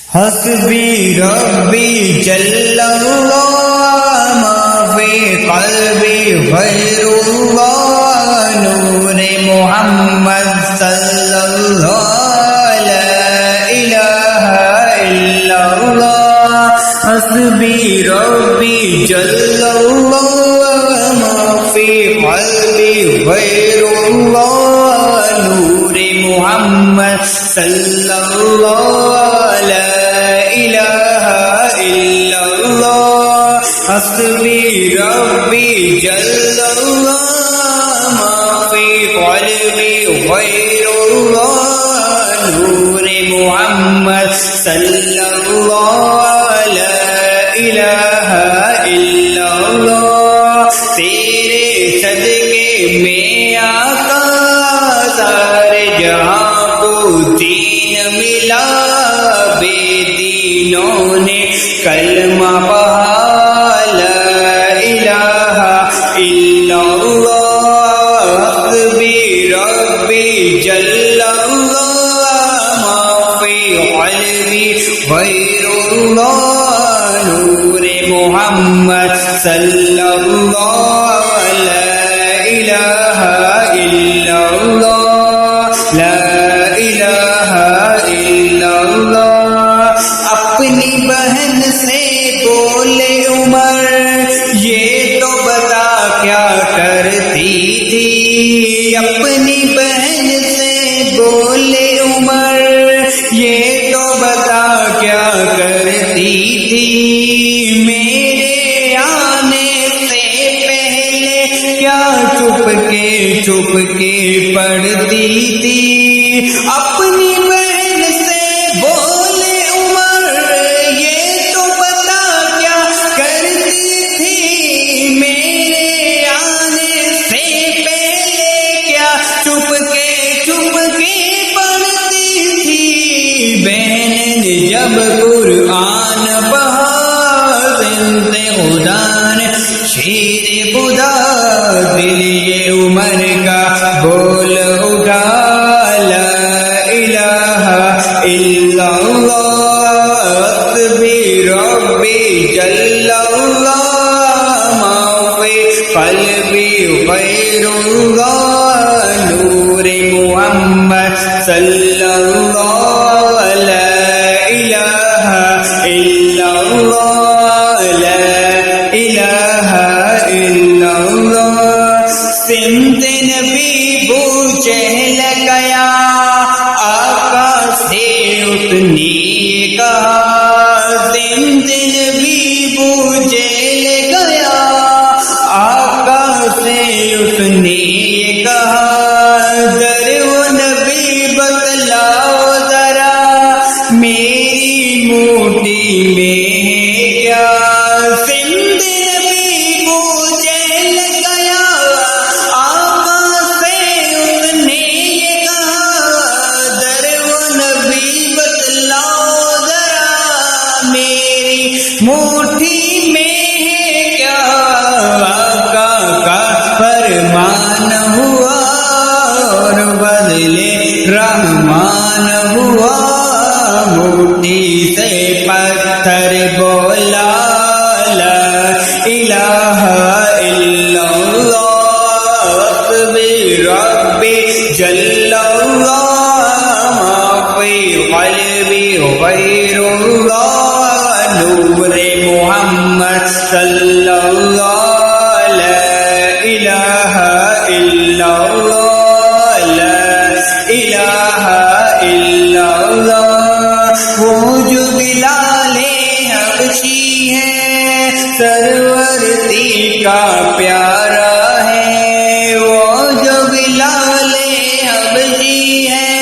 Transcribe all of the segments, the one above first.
حسبی ربی جل اللہ ما فی قلبی غیر اللہ نور محمد صلی اللہ لا الہ الا اللہ حسبی ربی جل اللہ ما فی قلبی غیر اللہ نور محمد صلی اللہ لا حسبی ربی جل اللہ ما فی قلبی غیر اللہ نور محمد صلی اللہ لا الہ الا اللہ تیرے صدقے میں آقا سارے جہاں کو دین ملا بے دینوں نے کلمہ پڑھا غیر اللہ نور محمد صلی اللہ لا الہ الا اللہ لا الہ الا اللہ اپنی بہن سے بولے عمر یہ تو بتا کیا کرتی تھی اپنی بہن سے بولے عمر یہ تو بتا کیا کرتی تھی میرے آنے سے پہلے کیا چھپ کے پڑھتی تھی اپنی بہن سے بولے عمر یہ تو بتا کیا کرتی تھی میرے آنے سے پہلے کیا چھپ کے پڑھتی تھی بہن جب قرآن پڑھا زندے خدا نے شیر خدا دل یہ عمر کا بول اٹھا لا الہ الا اللہ حسبی ربی جل اللہ ما فی قلبی غیر اللہ نور محمد صلی اللہ لا الہ الا اللہ لا الہ الا اللہ سمت نبی بو چہل گیا آقا سے اتنی کہا سمت نبی بو چہل گیا آقا سے اتنی کہا در و نبی بتلاؤ ذرا میری موٹی میں ہے کیا سمت نبی بو چہل گیا آقا سے اتنے یہ کہا در و نبی بتلاؤ ذرا میری موٹی میں ہے کیا آقا کا فرمان ہوا اور بدلے رحمان ہوا موٹی سے پتھر بولا لا الہ الا اللہ حسبی ربی جل اللہ ما فی قلبی غیر اللہ نور محمد صلی اللہ لا الہ الا اللہ لا الہ الا اللہ وہ جو بلال حبشی ہے سرورتی کا پیارا ہے وہ جو بلال حبشی ہے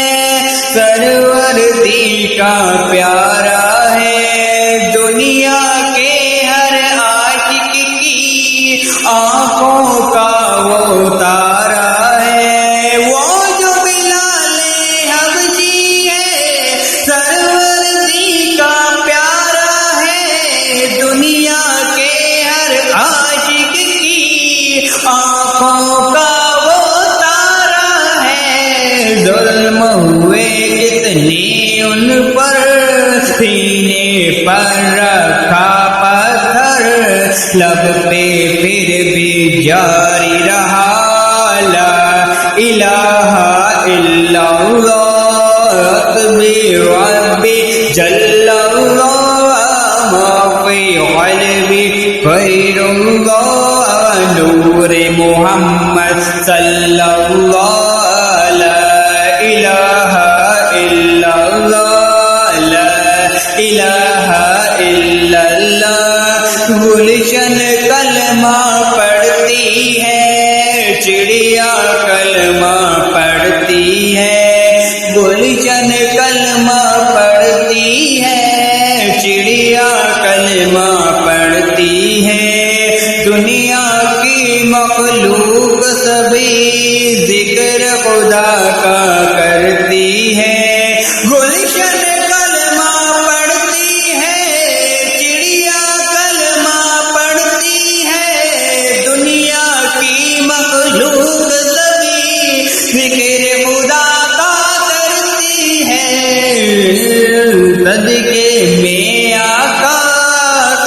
سرورتی کا پیارا ہے دنیا کے ہر عاشق کی آنکھوں کا وہ تارا ہے وہ جو بلال حبشی ہے سرورتی کا پیارا ہے دنیا کے ہر عاشق کی آنکھوں کا وہ تارا ہے ظلم ہوئے جتنے ان پر پر رکھا پتھر، لب پہ پھر بھی جاری رہا لا الہ الا اللہ، حسبی ربی جل اللہ، ما فی قلبی غیر اللہ، نور محمد صلی اللہ، لا الہ الا اللہ، لا الہ الا اللہ۔ گلشن کلمہ پڑھتی ہے، چڑیا کلمہ پڑھتی ہے، گلشن کلمہ پڑھتی ہے، چڑیا کلمہ پڑھتی ہے، دنیا کی مخلوق سبھی ذکر خدا کا کرتی ہے۔ گلشن کلمہ پڑھتی ہے، چڑیا کلمہ پڑھتی ہے، دنیا کی مخلوق سبھی ذکر خدا کا کرتی ہے۔ صدقے میں آقا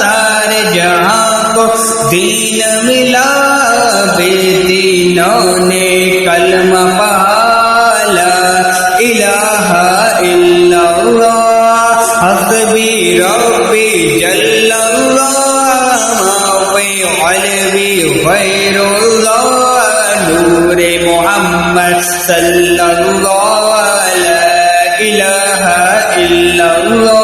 سارے جہاں کو دین ملا، بے دینوں نے کلمہ پڑھا، لا الہ الا اللہ، حسبی ربی جل اللہ، ما فی قلبی غیر اللہ، نور محمد صلی اللہ، لا الہ الا اللہ۔